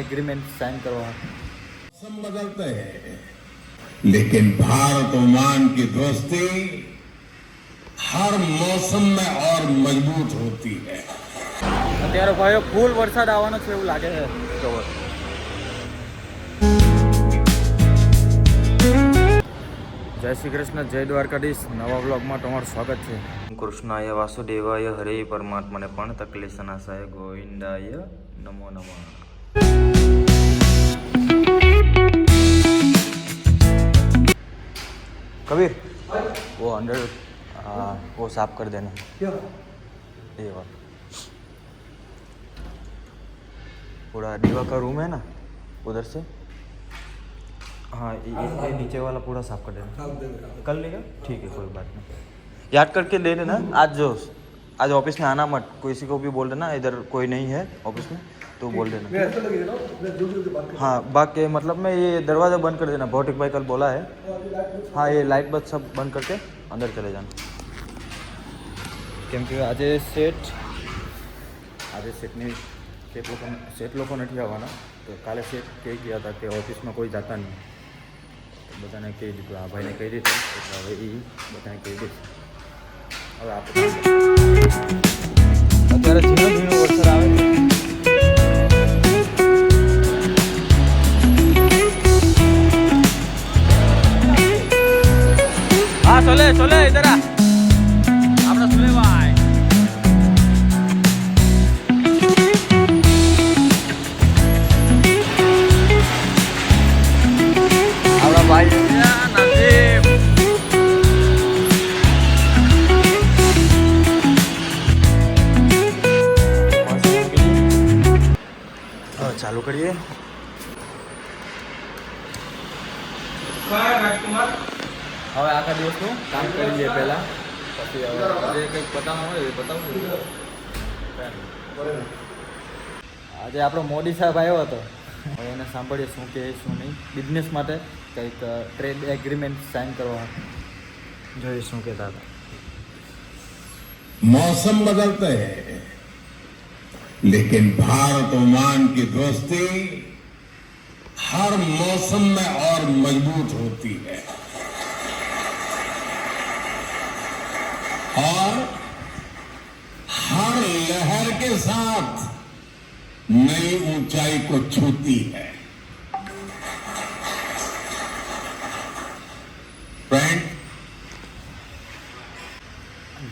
Agreement sign करवा सब बदलते हैं लेकिन भारत ओमान की दोस्ती हर मौसम में और मजबूत होती है। અત્યારે ભાઈઓ ફૂલ વરસાદ આવવાનો છે એવું લાગે છે. જય શ્રી કૃષ્ણ, જય દ્વારકાધીશ. નવા બ્લોગમાં તમારું સ્વાગત છે. કૃષ્ણાય વાસુદેવાય હરે પરમાત્માને પણ તકલેશનાશાય ગોવિંદાય નમો નમઃ. कबीर वो अंडर वो साफ कर देना. क्या ये वाला पूरा दीवा का रूम है ना उधर से. हाँ ये नीचे वाला पूरा साफ कर देना. कर लेगा, ठीक है, कोई बात नहीं. याद करके दे देना. आज ऑफिस में आना मत, किसी को भी बोल देना इधर कोई नहीं है ऑफिस में तो बोल देना. हाँ बाकी मतलब मैं ये दरवाज़ा बंद कर देना. भौतिक भाई कल बोला है. हाँ ये लाइट बस सब बंद करके अंदर चले जाना. કેમ કે આજે સેટ લોકો નથી આવવાના, તો કાલે સેટ કહી ગયા હતા કે ઓફિસમાં કોઈ જતા નહીં, તો બધાને કહી દીધું. આ ભાઈને કહી દીધું એટલે હવે એ બધાને કહી દઈશ. હવે આપણે અત્યારે ઝીણો ઝીણો વરસાદ આવે છે. हाँ सोले इधर आ अपना सोले भाई. अपना भाई नसीब चालू करिए. હવે આખા દિવસનું કામ કરી લઈએ પહેલાં, પછી હવે જે કંઈક બતાવવાનું હોય એ બતાવવું. આજે આપણો મોદી સાહેબ આવ્યો હતો, હવે એને સાંભળીએ શું કહે શું નહીં. બિઝનેસ માટે કંઈક ટ્રેડ એગ્રીમેન્ટ સાઇન કરવા જોઈએ શું કહેતા હતા. मौसम बदलते हैं लेकिन भारत ओमान की दोस्ती हर मौसम में और मजबूत होती है और हर लहर के साथ नई ऊंचाई को छूती है. फ्रेंड,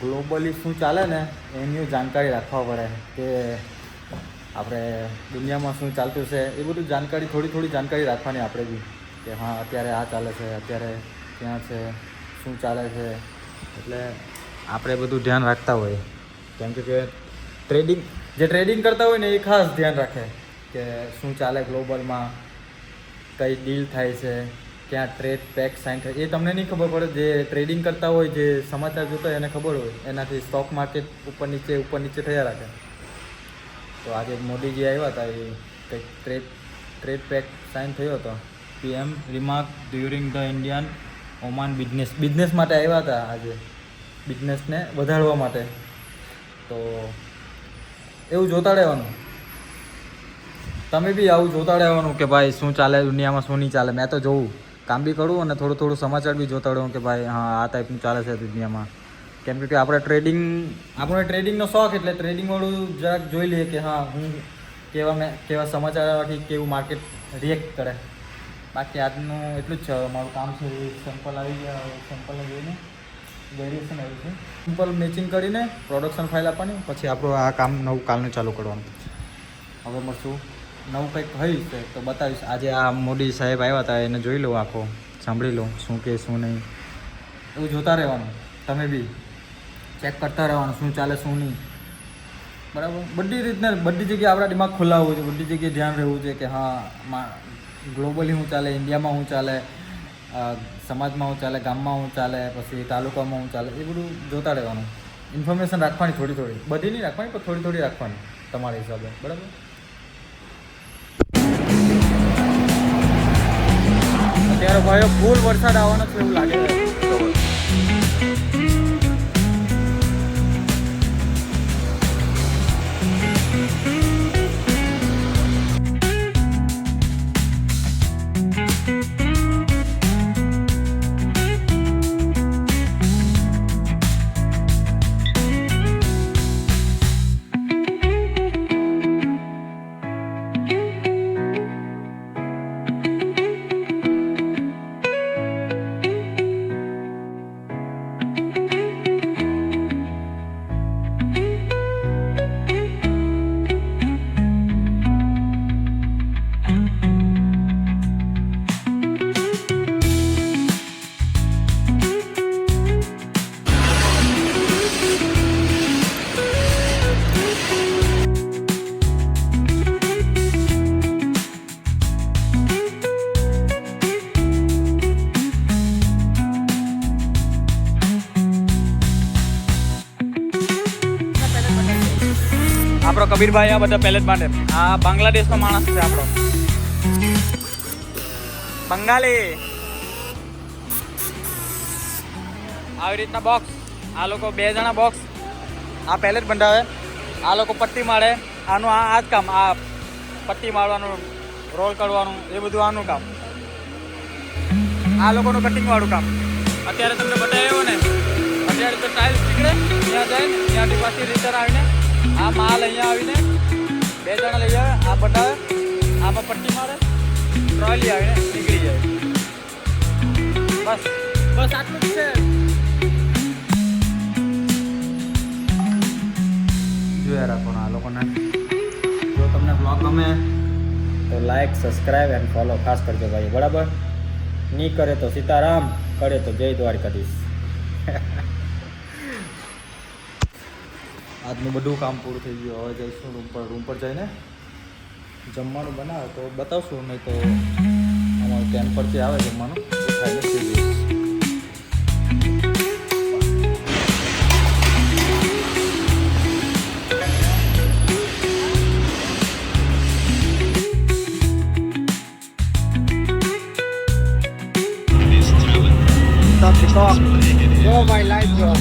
ગ્લોબલી શું ચાલે ને એની જાણકારી રાખવા પડે કે આપણે દુનિયામાં શું ચાલતું છે એ બધું જાણકારી, થોડી જાણકારી રાખવાની આપણે બી, કે હા અત્યારે આ ચાલે છે, અત્યારે ક્યાં છે, શું ચાલે છે. એટલે આપણે બધું ધ્યાન રાખતા હોઈએ. કેમ કે ટ્રેડિંગ કરતા હોય ને એ ખાસ ધ્યાન રાખે કે શું ચાલે ગ્લોબલમાં, કઈ ડીલ થાય છે, ક્યાં ટ્રેડ પેક સાઇન થાય. એ તમને નહીં ખબર પડે. જે ટ્રેડિંગ કરતા હોય, જે સમાચાર જોતા હોય એને ખબર હોય. એનાથી સ્ટોક માર્કેટ ઉપર નીચે થયા રાખે. તો આજે મોદીજી આવ્યા હતા, એ કંઈક ટ્રેડ પેક સાઇન થયો હતો. PM remark during the Indian Oman business માટે આવ્યા હતા આજે, બિઝનેસને વધારવા માટે. તો એવું જોતા રહેવાનું. તમે બી આવું જોતા રહેવાનું કે ભાઈ શું ચાલે દુનિયામાં, શું નહીં ચાલે. મેં તો જોઉં, કામ બી કરું અને થોડું સમાચાર બી જોતા રહું કે ભાઈ હા આ ટાઈપનું ચાલે છે દુનિયામાં. કેમ કે આપણે ટ્રેડિંગનો શોખ, એટલે ટ્રેડિંગવાળું જરાક જોઈ લઈએ કે હા હું કેવા સમાચાર આવવાથી કેવું માર્કેટ રિએક્ટ કરે. બાકી આજનું એટલું જ છે. મારું કામ છે સેમ્પલ આવી ગયા, સેમ્પલને જોઈને વેરિએશન આવ્યું છે. સિમ્પલ મેચિંગ કરીને પ્રોડક્શન ફાઇલ આપવાની, પછી આપણું આ કામ નવું કાલનું ચાલુ કરવાનું. હવે મળશું નવું કંઈક હોય છે તો બતાવીશ. આજે આ મોદી સાહેબ આવ્યા હતા, એને જોઈ લો, આખો સાંભળી લો શું કે શું નહીં. એવું જોતા રહેવાનું. તમે બી ચેક કરતા રહેવાનું શું ચાલે શું નહીં. બરાબર, બધી રીતના બધી જગ્યાએ આપણા દિમાગ ખુલ્લા હોવું છે. બધી જગ્યાએ ધ્યાન રહેવું છે કે હા ગ્લોબલી શું ચાલે, ઇન્ડિયામાં શું ચાલે, સમાજમાં શું ચાલે, ગામમાં શું ચાલે, પછી તાલુકામાં શું ચાલે, એ બધું જોતા રહેવાનું. ઇન્ફોર્મેશન રાખવાની થોડી, બધી નહીં રાખવાની પણ થોડી રાખવાની તમારા હિસાબે. બરાબર. અત્યારે ભાઈઓ ફૂલ વરસાદ આવવાનો છે એવું લાગે છે. કબીરભાઈ આ બધા પહેલે જ બાંધે. આ બાંગ્લાદેશનો માણસ છે આપણો બંગાળી. આવી રીતના બોક્સ આ લોકો 2 જણા બોક્સ આ પહેલે જ બંધાવે. આ લોકો પટ્ટી મારે. આનું આ જ કામ, આ પટ્ટી મારવાનું, રોલ કરવાનું, એ બધું આનું કામ. આ લોકોનું કટિંગ વાળું કામ. અત્યારે તમને બતાવ્યો ને, અત્યારે તો ટાઇલ્સ નીકળે ત્યાં જાય ને, ત્યાંથી પાછી રિટર્ન આવીને આ માલ અહીંયા આવીને 2 જણા લઈ આવે. આ બતાવે, આમાં પટ્ટી મારે, ટ્રોલી આવીને નીકળી જાય. બસ બસ આટલું જ છે. જોયા રાખવાનું આ લોકોને. જો તમને બ્લોગ ગમે તો લાઈક, સબસ્ક્રાઈબ એન્ડ ફોલો ખાસ કરજો ભાઈ, બરાબર? નહીં કરે તો સીતારામ, કરે તો જય દ્વારકાધીશ. આજનું બધું કામ પૂરું થઈ ગયું. હવે જઈશું રૂમ પર જઈને જમવાનું બનાવે તો બતાવશું, નહીં તો અમારું કેમ્પ પરથી આવે જમવાનું એ ખાઈને થઈ જઈશ. Stop. Go my life, bro.